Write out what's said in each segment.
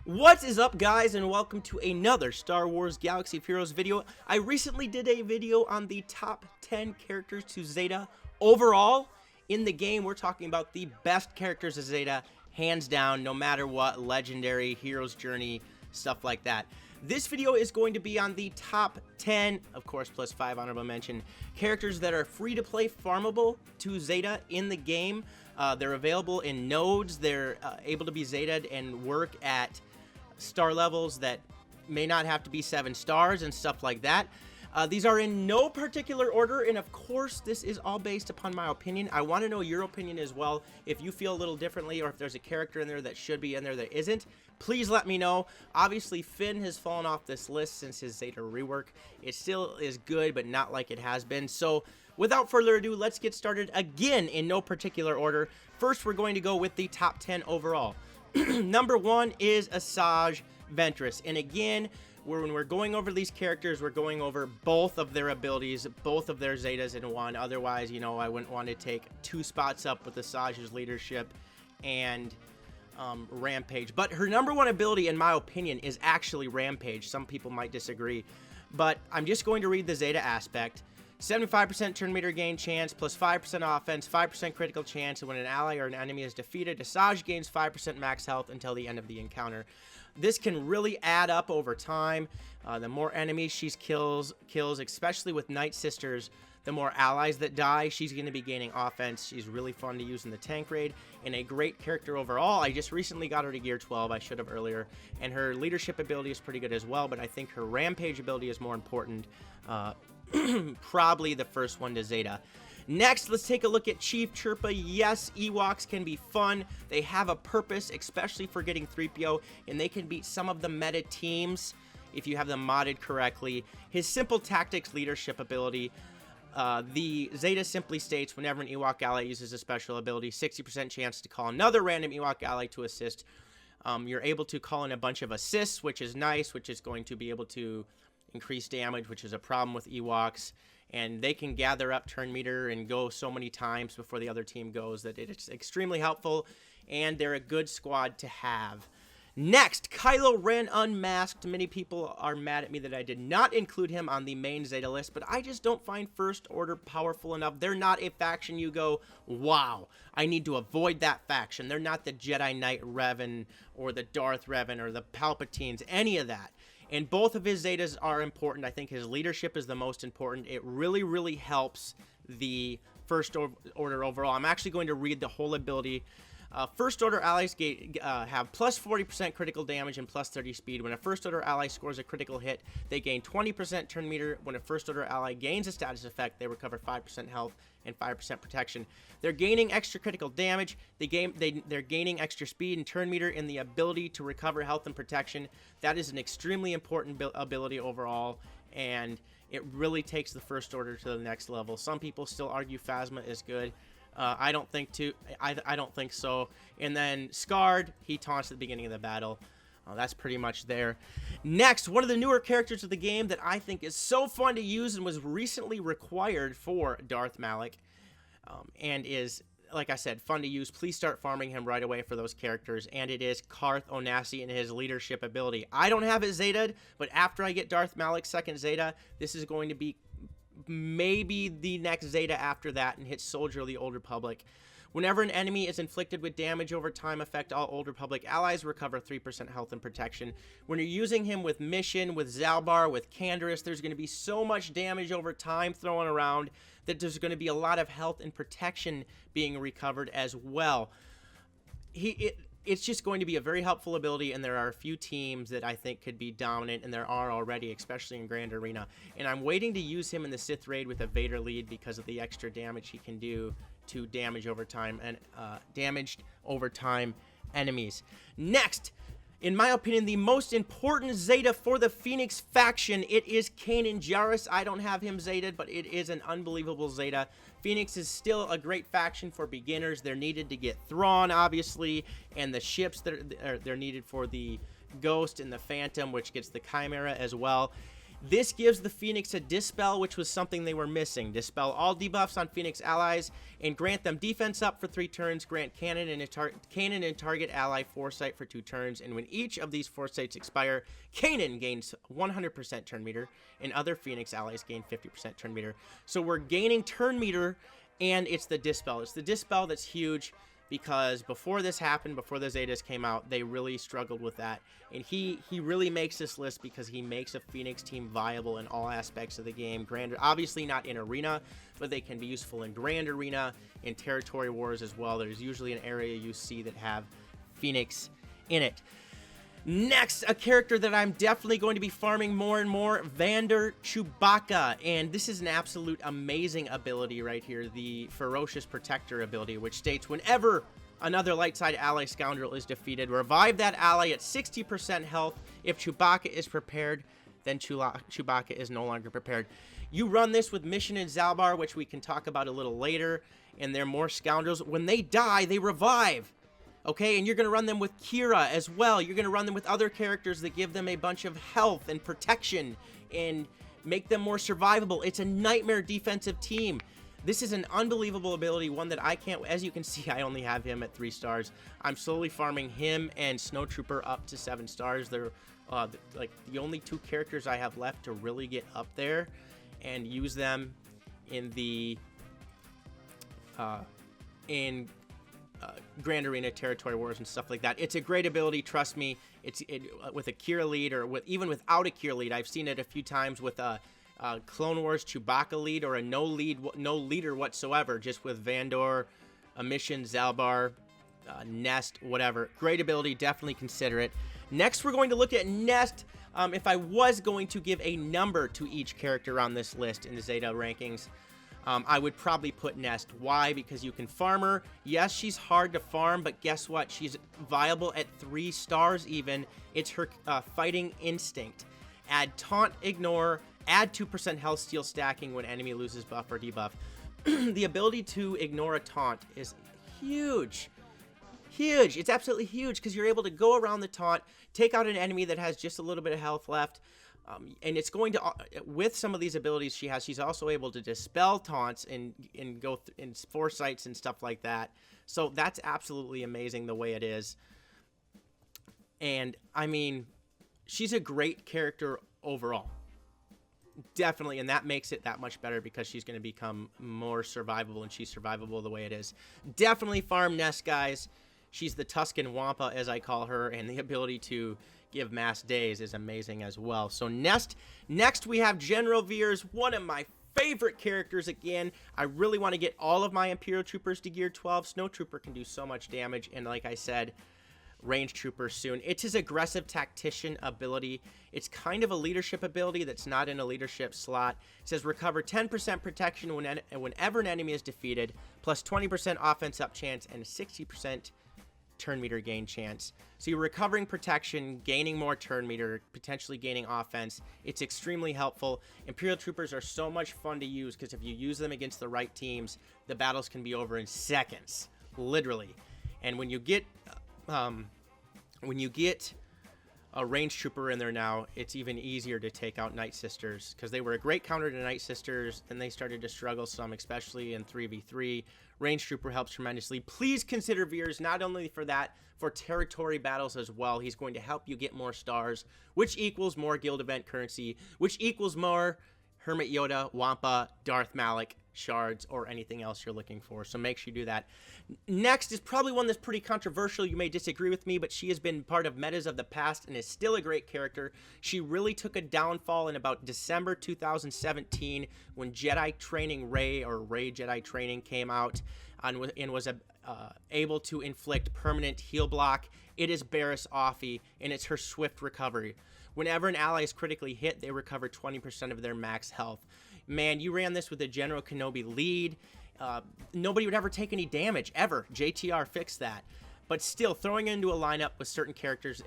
What is up, guys, and welcome to another Star Wars Galaxy of Heroes video. I recently did a video on the top 10 characters to Zeta. Overall, in the game, we're talking about the best characters of Zeta, hands down, no matter what, legendary, hero's journey, stuff like that. This video is going to be on the top 10, of course, plus 5 honorable mention, characters that are free to play, farmable to Zeta in the game. They're available in nodes. They're able to be Zeta'd and work at star levels that may not have to be 7 stars and stuff like that. These are in no particular order, and of course this is all based upon my opinion. I want to know your opinion as well. If you feel a little differently, or if there's a character in there that should be in there that isn't, please let me know. Obviously Finn has fallen off this list since his Zeta rework. It still is good, but not like it has been. So without further ado, let's get started again in no particular order. First, we're going to go with the top 10 overall. Number 1 is Asajj Ventress, and again, when we're going over these characters, we're going over both of their abilities, both of their Zetas in one. Otherwise, you know, I wouldn't want to take 2 spots up with Asajj's leadership and Rampage. But her number 1 ability, in my opinion, is actually Rampage. Some people might disagree, but I'm just going to read the Zeta aspect. 75% turn meter gain chance, plus 5% offense, 5% critical chance, and when an ally or an enemy is defeated, Asajj gains 5% max health until the end of the encounter. This can really add up over time. The more enemies she kills, especially with Night Sisters, the more allies that die, she's going to be gaining offense. She's really fun to use in the tank raid, and a great character overall. I just recently got her to gear 12, I should have earlier, and her leadership ability is pretty good as well, but I think her Rampage ability is more important. Probably the first one to Zeta. Next, let's take a look at Chief Chirpa. Yes, Ewoks can be fun. They have a purpose, especially for getting 3PO, and they can beat some of the meta teams if you have them modded correctly. His simple tactics leadership ability. The Zeta simply states whenever an Ewok ally uses a special ability, 60% chance to call another random Ewok ally to assist. You're able to call in a bunch of assists, which is nice, which is going to be able to increase damage, which is a problem with Ewoks, and they can gather up turn meter and go so many times before the other team goes that it's extremely helpful, and they're a good squad to have. Next, Kylo Ren Unmasked. Many people are mad at me that I did not include him on the main Zeta list, but I just don't find First Order powerful enough. They're not a faction you go, wow, I need to avoid that faction. They're not the Jedi Knight Revan or the Darth Revan or the Palpatines, any of that. And both of his Zetas are important. I think his leadership is the most important. It really, really helps the First Order overall. I'm actually going to read the whole ability. First Order allies have plus 40% critical damage and plus 30 speed. When a First Order ally scores a critical hit, they gain 20% turn meter. When a First Order ally gains a status effect, they recover 5% health and 5% protection. They're gaining extra critical damage. They're gaining extra speed and turn meter and the ability to recover health and protection. That is an extremely important ability overall, and it really takes the First Order to the next level. Some people still argue Phasma is good. I don't think I don't think so. And then Scarred, he taunts at the beginning of the battle. That's pretty much there. Next, one of the newer characters of the game that I think is so fun to use and was recently required for Darth Malak, and is, like I said, fun to use. Please start farming him right away for those characters, and it is Karth Onasi and his leadership ability. I don't have it Zeta'd, but after I get Darth Malak's second Zeta, this is going to be maybe the next Zeta after that, and hit Soldier of the Old Republic. Whenever an enemy is inflicted with damage over time effect, all Old Republic allies recover 3% health and protection. When you're using him with Mission, with Zalbar, with Canderous, there's going to be so much damage over time thrown around that there's going to be a lot of health and protection being recovered as well. It's just going to be a very helpful ability, and there are a few teams that I think could be dominant, and there are already, especially in Grand Arena. And I'm waiting to use him in the Sith Raid with a Vader lead because of the extra damage he can do to damage over time and damaged over time enemies. Next, in my opinion, the most important Zeta for the Phoenix faction, it is Kanan Jarrus. I don't have him Zeta'd, but it is an unbelievable Zeta. Phoenix is still a great faction for beginners. They're needed to get Thrawn, obviously, and the ships that they're needed for the Ghost and the Phantom, which gets the Chimera as well. This gives the Phoenix a Dispel, which was something they were missing. Dispel all debuffs on Phoenix allies and grant them defense up for 3 turns. Grant Cannon and target ally Foresight for 2 turns. And when each of these Foresights expire, Cannon gains 100% turn meter and other Phoenix allies gain 50% turn meter. So we're gaining turn meter, and it's the Dispel. It's the Dispel that's huge, because before this happened, before the Zetas came out, they really struggled with that. And he really makes this list because he makes a Phoenix team viable in all aspects of the game. Grand, obviously not in Arena, but they can be useful in Grand Arena, in Territory Wars as well. There's usually an area you see that have Phoenix in it. Next, a character that I'm definitely going to be farming more and more, Vander Chewbacca. And this is an absolute amazing ability right here, the Ferocious Protector ability, which states whenever another light side ally scoundrel is defeated, revive that ally at 60% health. If Chewbacca is prepared, then Chewbacca is no longer prepared. You run this with Mission and Zalbar, which we can talk about a little later, and they're more scoundrels. When they die, they revive. Okay, and you're going to run them with Kira as well. You're going to run them with other characters that give them a bunch of health and protection and make them more survivable. It's a nightmare defensive team. This is an unbelievable ability, one that I can't, as you can see, I only have him at 3 stars. I'm slowly farming him and Snowtrooper up to 7 stars. They're like the only 2 characters I have left to really get up there and use them in the Grand Arena, Territory Wars, and stuff like that. It's a great ability, trust me. With a Kira lead, or even without a Kira lead. I've seen it a few times with a Clone Wars Chewbacca lead, or a no leader whatsoever, just with Vandor, a Mission, Zalbar, Nest, whatever. Great ability, definitely consider it. Next, we're going to look at Nest. If I was going to give a number to each character on this list in the Zeta rankings, I would probably put Nest. Why? Because you can farm her. Yes, she's hard to farm, but guess what? She's viable at 3 stars even. It's her fighting instinct. Add Taunt, Ignore, add 2% health steal stacking when enemy loses buff or debuff. The ability to ignore a taunt is huge. Huge. It's absolutely huge because you're able to go around the taunt, take out an enemy that has just a little bit of health left. And it's going to, with some of these abilities she has, she's also able to dispel taunts and go in foresights and stuff like that. So that's absolutely amazing the way it is. And I mean, she's a great character overall. Definitely, and that makes it that much better because she's going to become more survivable, and she's survivable the way it is. Definitely farm Nest, guys. She's the Tusken Wampa, as I call her, and the ability to give mass days is amazing as well. So Nest. Next, we have General Veers, one of my favorite characters again. I really want to get all of my Imperial Troopers to gear 12. Snowtrooper can do so much damage, and like I said, Range Trooper soon. It's his aggressive tactician ability. It's kind of a leadership ability that's not in a leadership slot. It says recover 10% protection whenever an enemy is defeated, plus 20% offense up chance and 60% turn meter gain chance. So you're recovering protection, gaining more turn meter, potentially gaining offense. It's extremely helpful. Imperial Troopers are so much fun to use because if you use them against the right teams, the battles can be over in seconds, literally. And when you get a Range Trooper in there now, it's even easier to take out Night Sisters because they were a great counter to Night Sisters, and they started to struggle some, especially in 3v3. Range Trooper helps tremendously. Please consider Veers not only for that, for territory battles as well. He's going to help you get more stars, which equals more guild event currency, which equals more Hermit Yoda, Wampa, Darth Malak, shards, or anything else you're looking for. So make sure you do that. Next is probably one that's pretty controversial. You may disagree with me, but she has been part of metas of the past and is still a great character. She really took a downfall in about December 2017 when Jedi Training Rey, or Rey Jedi Training, came out and was able to inflict permanent heal block. It is Barriss Offee, and it's her swift recovery. Whenever an ally is critically hit, they recover 20% of their max health. Man, you ran this with a General Kenobi lead. Nobody would ever take any damage, ever. JTR fixed that. But still, throwing it into a lineup with certain characters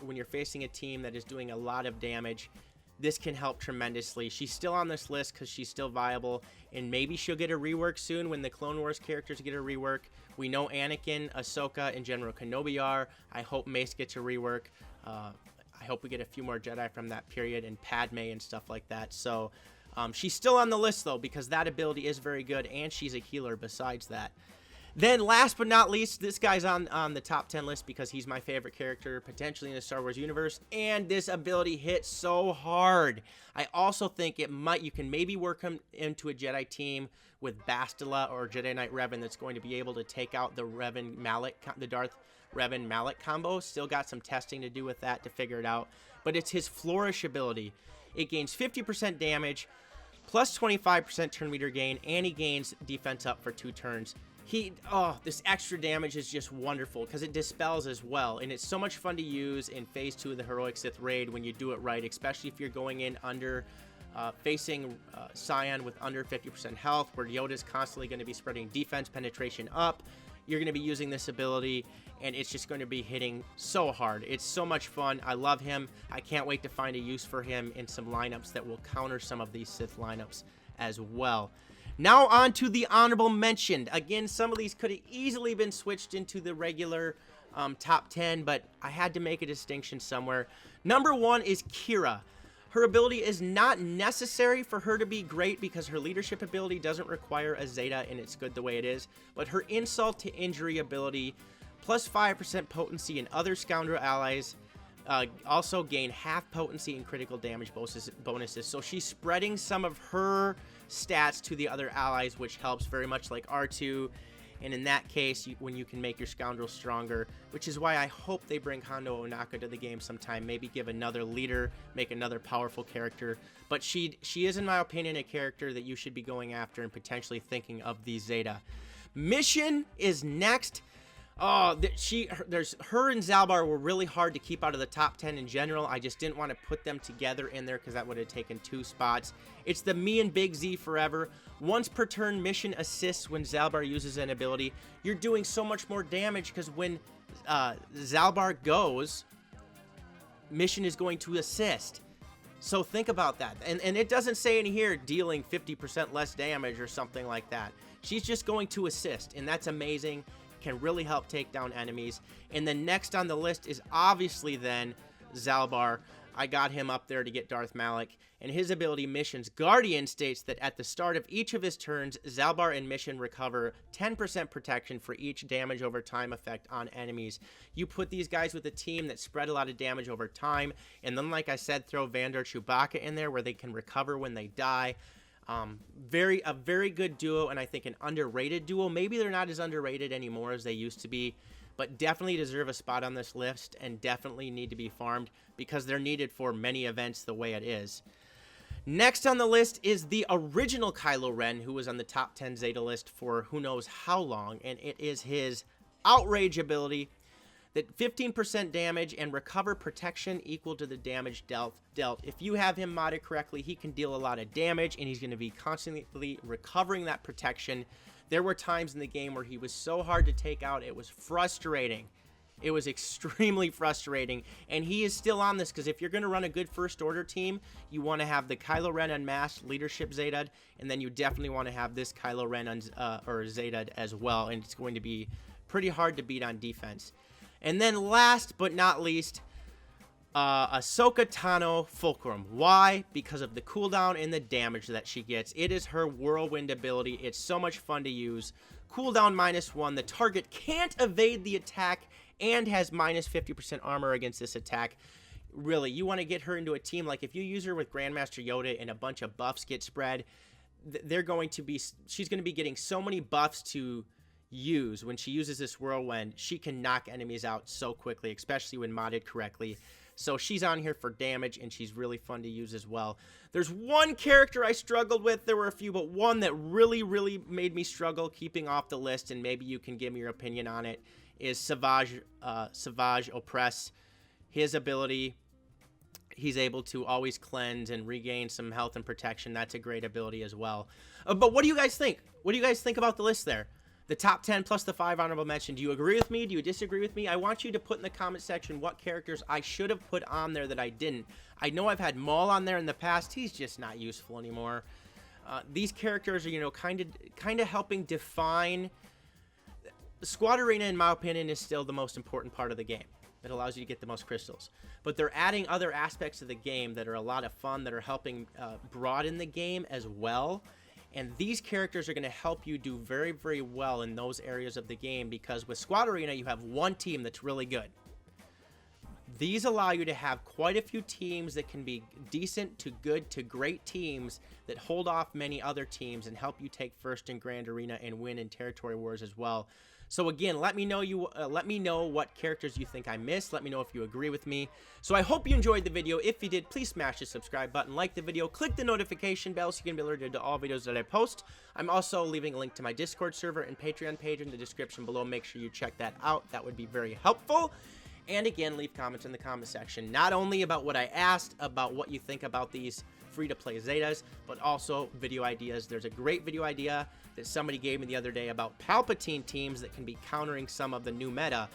when you're facing a team that is doing a lot of damage, this can help tremendously. She's still on this list because she's still viable, and maybe she'll get a rework soon when the Clone Wars characters get a rework. We know Anakin, Ahsoka, and General Kenobi are. I hope Mace gets a rework. I I hope we get a few more Jedi from that period, and Padme and stuff like that. So she's still on the list, though, because that ability is very good, and she's a healer besides that. Then, last but not least, this guy's on the top 10 list because he's my favorite character, potentially in the Star Wars universe, and this ability hits so hard. I also think you can maybe work him into a Jedi team with Bastila or Jedi Knight Revan that's going to be able to take out the Darth Revan Malak combo. Still got some testing to do with that to figure it out, but it's his Flourish ability. It gains 50% damage, plus 25% turn meter gain, and he gains defense up for 2 turns. This extra damage is just wonderful because it dispels as well, and it's so much fun to use in Phase 2 of the Heroic Sith Raid when you do it right, especially if you're going in facing Scion with under 50% health, where Yoda's constantly going to be spreading defense penetration up. You're going to be using this ability, and it's just going to be hitting so hard. It's so much fun. I love him. I can't wait to find a use for him in some lineups that will counter some of these Sith lineups as well. Now on to the honorable mention. Again, some of these could have easily been switched into the regular top 10, but I had to make a distinction somewhere. Number 1 is Kira. Her ability is not necessary for her to be great because her leadership ability doesn't require a Zeta, and it's good the way it is. But her insult to injury ability, plus 5% potency in other scoundrel allies, also gain half potency and critical damage bonuses. So she's spreading some of her stats to the other allies, which helps very much like R2. And in that case, when you can make your scoundrel stronger, which is why I hope they bring Hondo Ohnaka to the game sometime, maybe give another leader, make another powerful character. But she is, in my opinion, a character that you should be going after and potentially thinking of the Zeta. Mission is next. Her and Zalbar were really hard to keep out of the top 10 in general. I just didn't want to put them together in there because that would have taken 2 spots. It's the Me and Big Z Forever. Once per turn, Mission assists when Zalbar uses an ability. You're doing so much more damage because when Zalbar goes, Mission is going to assist. So think about that. And it doesn't say in here dealing 50% less damage or something like that. She's just going to assist, and that's amazing. Can really help take down enemies. And then next on the list is obviously then Zalbar. I got him up there to get Darth Malak, and his ability Mission's Guardian states that at the start of each of his turns, Zalbar and Mission recover 10% protection for each damage over time effect on enemies. You put these guys with a team that spread a lot of damage over time, and then like I said, throw Vandar Chewbacca in there where they can recover when they die. A very good duo, and I think an underrated duo. Maybe they're not as underrated anymore as they used to be, but definitely deserve a spot on this list and definitely need to be farmed because they're needed for many events the way it is. Next on the list is the original Kylo Ren, who was on the top 10 Zeta list for who knows how long, and it is his Outrage ability. That 15% damage and recover protection equal to the damage dealt. If you have him modded correctly, he can deal a lot of damage, and he's going to be constantly recovering that protection. There were times in the game where he was so hard to take out, it was frustrating. It was extremely frustrating, and he is still on this because if you're going to run a good First Order team, you want to have the Kylo Ren Unmasked Leadership Zeta, and then you definitely want to have this Kylo Ren Zeta as well, and it's going to be pretty hard to beat on defense. And then last but not least, Ahsoka Tano Fulcrum. Why? Because of the cooldown and the damage that she gets. It is her Whirlwind ability. It's so much fun to use. Cooldown -1. The target can't evade the attack and has minus 50% armor against this attack. Really, you want to get her into a team. Like if you use her with Grandmaster Yoda and a bunch of buffs get spread, she's going to be getting so many buffs to use. When she uses this Whirlwind, she can knock enemies out so quickly, especially when modded correctly. So she's on here for damage, and she's really fun to use as well. There's one character I struggled with. There were a few, but one that really made me struggle keeping off the list, and maybe you can give me your opinion on it, is Savage Opress. His ability, he's able to always cleanse and regain some health and protection. That's a great ability as well. But what do you guys think? What do you guys think about the list there? The top 10 plus the 5 honorable mention. Do you agree with me? Do you disagree with me? I want you to put in the comment section what characters I should have put on there that I didn't. I know I've had Maul on there in the past. He's just not useful anymore. These characters are, kind of helping define. Squad Arena, in my opinion, is still the most important part of the game. that allows you to get the most crystals. But they're adding other aspects of the game that are a lot of fun, that are helping broaden the game as well. And these characters are going to help you do very, very well in those areas of the game, because with Squad Arena, you have one team that's really good. These allow you to have quite a few teams that can be decent to good to great teams that hold off many other teams and help you take first in Grand Arena and win in Territory Wars as well. So again, let me know what characters you think I missed. Let me know if you agree with me. So I hope you enjoyed the video. If you did, please smash the subscribe button, like the video, click the notification bell so you can be alerted to all videos that I post. I'm also leaving a link to my Discord server and Patreon page in the description below. Make sure you check that out. That would be very helpful. And again, leave comments in the comment section, not only about what I asked, about what you think about these free-to-play Zetas, but also video ideas. There's a great video idea that somebody gave me the other day about Palpatine teams that can be countering some of the new meta.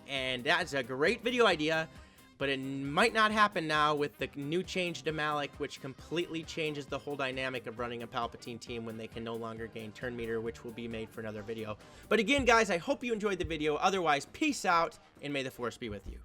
And that's a great video idea, but it might not happen now with the new change to Malik, which completely changes the whole dynamic of running a Palpatine team when they can no longer gain turn meter, which will be made for another video. But again, guys, I hope you enjoyed the video. Otherwise, peace out, and may the Force be with you.